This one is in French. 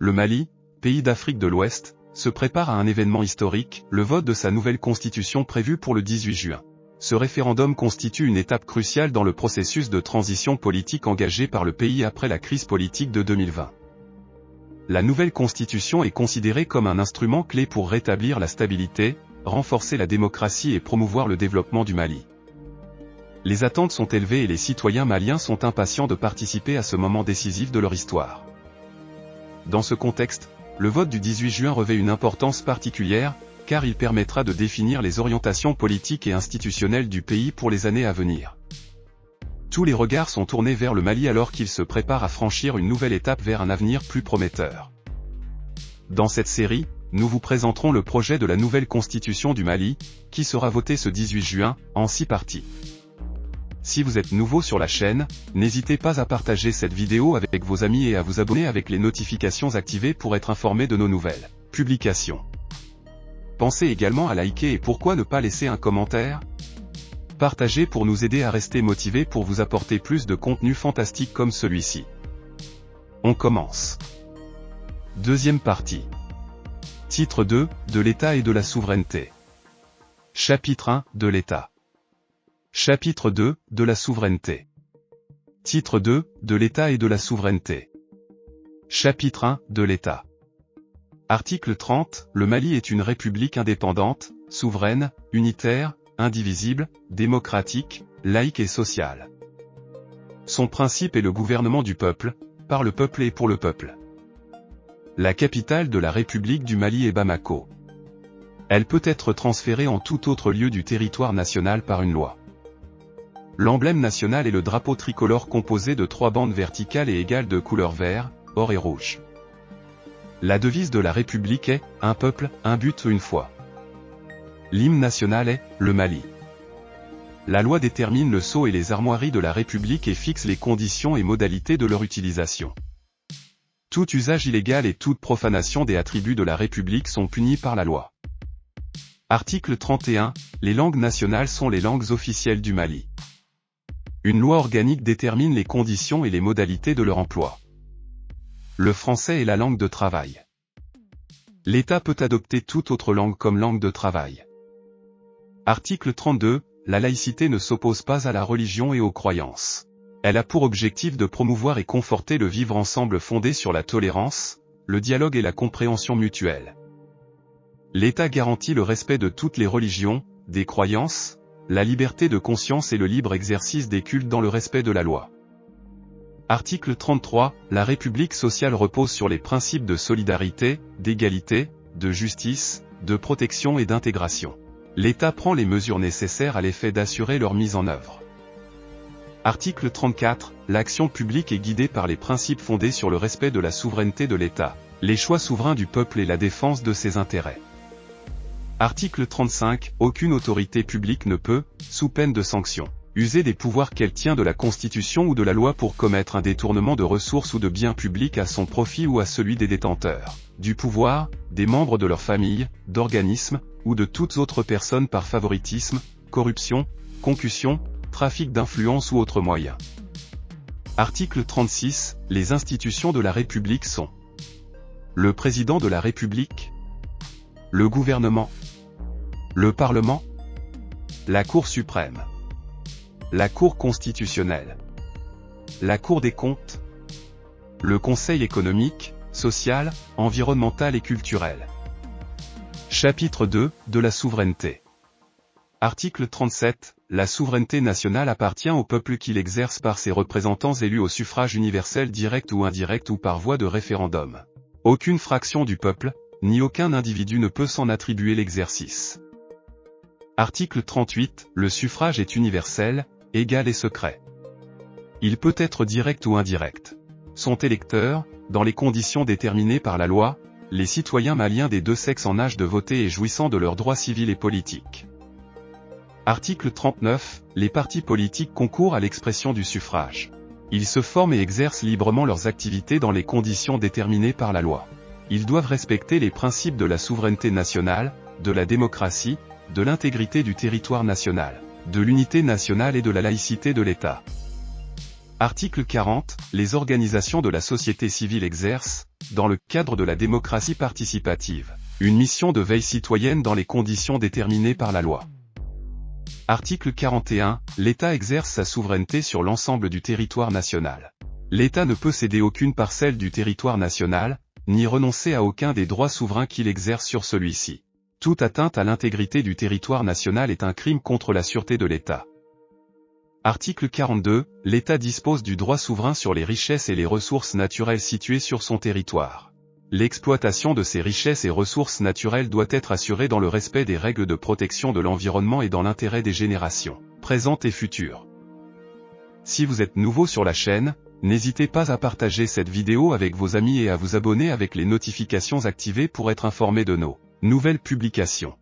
Le Mali, pays d'Afrique de l'Ouest, se prépare à un événement historique, le vote de sa nouvelle constitution prévue pour le 18 juin. Ce référendum constitue une étape cruciale dans le processus de transition politique engagé par le pays après la crise politique de 2020. La nouvelle constitution est considérée comme un instrument clé pour rétablir la stabilité, renforcer la démocratie et promouvoir le développement du Mali. Les attentes sont élevées et les citoyens maliens sont impatients de participer à ce moment décisif de leur histoire. Dans ce contexte, le vote du 18 juin revêt une importance particulière, car il permettra de définir les orientations politiques et institutionnelles du pays pour les années à venir. Tous les regards sont tournés vers le Mali alors qu'il se prépare à franchir une nouvelle étape vers un avenir plus prometteur. Dans cette série, nous vous présenterons le projet de la nouvelle constitution du Mali, qui sera votée ce 18 juin, en 6 parties. Si vous êtes nouveau sur la chaîne, n'hésitez pas à partager cette vidéo avec vos amis et à vous abonner avec les notifications activées pour être informé de nos nouvelles publications. Pensez également à liker et pourquoi ne pas laisser un commentaire? Partagez pour nous aider à rester motivés pour vous apporter plus de contenu fantastique comme celui-ci. On commence. Deuxième partie. Titre 2, de l'État et de la souveraineté. Chapitre 1, de l'État. Chapitre 2, de la souveraineté. Titre 2, de l'État et de la souveraineté. Chapitre 1, de l'État. Article 30, le Mali est une république indépendante, souveraine, unitaire, indivisible, démocratique, laïque et sociale. Son principe est le gouvernement du peuple, par le peuple et pour le peuple. La capitale de la République du Mali est Bamako. Elle peut être transférée en tout autre lieu du territoire national par une loi. L'emblème national est le drapeau tricolore composé de 3 bandes verticales et égales de couleur vert, or et rouge. La devise de la République est « Un peuple, un but, une foi ». L'hymne national est « Le Mali ». La loi détermine le sceau et les armoiries de la République et fixe les conditions et modalités de leur utilisation. Tout usage illégal et toute profanation des attributs de la République sont punis par la loi. Article 31. Les langues nationales sont les langues officielles du Mali. Une loi organique détermine les conditions et les modalités de leur emploi. Le français est la langue de travail. L'État peut adopter toute autre langue comme langue de travail. Article 32. La laïcité ne s'oppose pas à la religion et aux croyances. Elle a pour objectif de promouvoir et conforter le vivre ensemble fondé sur la tolérance, le dialogue et la compréhension mutuelle. L'État garantit le respect de toutes les religions, des croyances, la liberté de conscience et le libre exercice des cultes dans le respect de la loi. Article 33. La République sociale repose sur les principes de solidarité, d'égalité, de justice, de protection et d'intégration. L'État prend les mesures nécessaires à l'effet d'assurer leur mise en œuvre. Article 34. L'action publique est guidée par les principes fondés sur le respect de la souveraineté de l'État, les choix souverains du peuple et la défense de ses intérêts. Article 35. Aucune autorité publique ne peut, sous peine de sanction, user des pouvoirs qu'elle tient de la Constitution ou de la loi pour commettre un détournement de ressources ou de biens publics à son profit ou à celui des détenteurs du pouvoir, des membres de leur famille, d'organismes, ou de toutes autres personnes par favoritisme, corruption, concussion, trafic d'influence ou autres moyens. Article 36. Les institutions de la République sont le Président de la République, le gouvernement, le Parlement, la Cour suprême, la Cour constitutionnelle, la Cour des comptes, le Conseil économique, social, environnemental et culturel. Chapitre 2, de la souveraineté. Article 37. La souveraineté nationale appartient au peuple qui l'exerce par ses représentants élus au suffrage universel direct ou indirect ou par voie de référendum. Aucune fraction du peuple, ni aucun individu ne peut s'en attribuer l'exercice. Article 38. Le suffrage est universel, égal et secret. Il peut être direct ou indirect. Sont électeurs, dans les conditions déterminées par la loi, les citoyens maliens des deux sexes en âge de voter et jouissant de leurs droits civils et politiques. Article 39. Les partis politiques concourent à l'expression du suffrage. Ils se forment et exercent librement leurs activités dans les conditions déterminées par la loi. Ils doivent respecter les principes de la souveraineté nationale, de la démocratie, de l'intégrité du territoire national, de l'unité nationale et de la laïcité de l'État. Article 40. Les organisations de la société civile exercent, dans le cadre de la démocratie participative, une mission de veille citoyenne dans les conditions déterminées par la loi. Article 41. L'État exerce sa souveraineté sur l'ensemble du territoire national. L'État ne peut céder aucune parcelle du territoire national, ni renoncer à aucun des droits souverains qu'il exerce sur celui-ci. Toute atteinte à l'intégrité du territoire national est un crime contre la sûreté de l'État. Article 42. L'État dispose du droit souverain sur les richesses et les ressources naturelles situées sur son territoire. L'exploitation de ces richesses et ressources naturelles doit être assurée dans le respect des règles de protection de l'environnement et dans l'intérêt des générations présentes et futures. Si vous êtes nouveau sur la chaîne, n'hésitez pas à partager cette vidéo avec vos amis et à vous abonner avec les notifications activées pour être informé de nos nouvelles publications.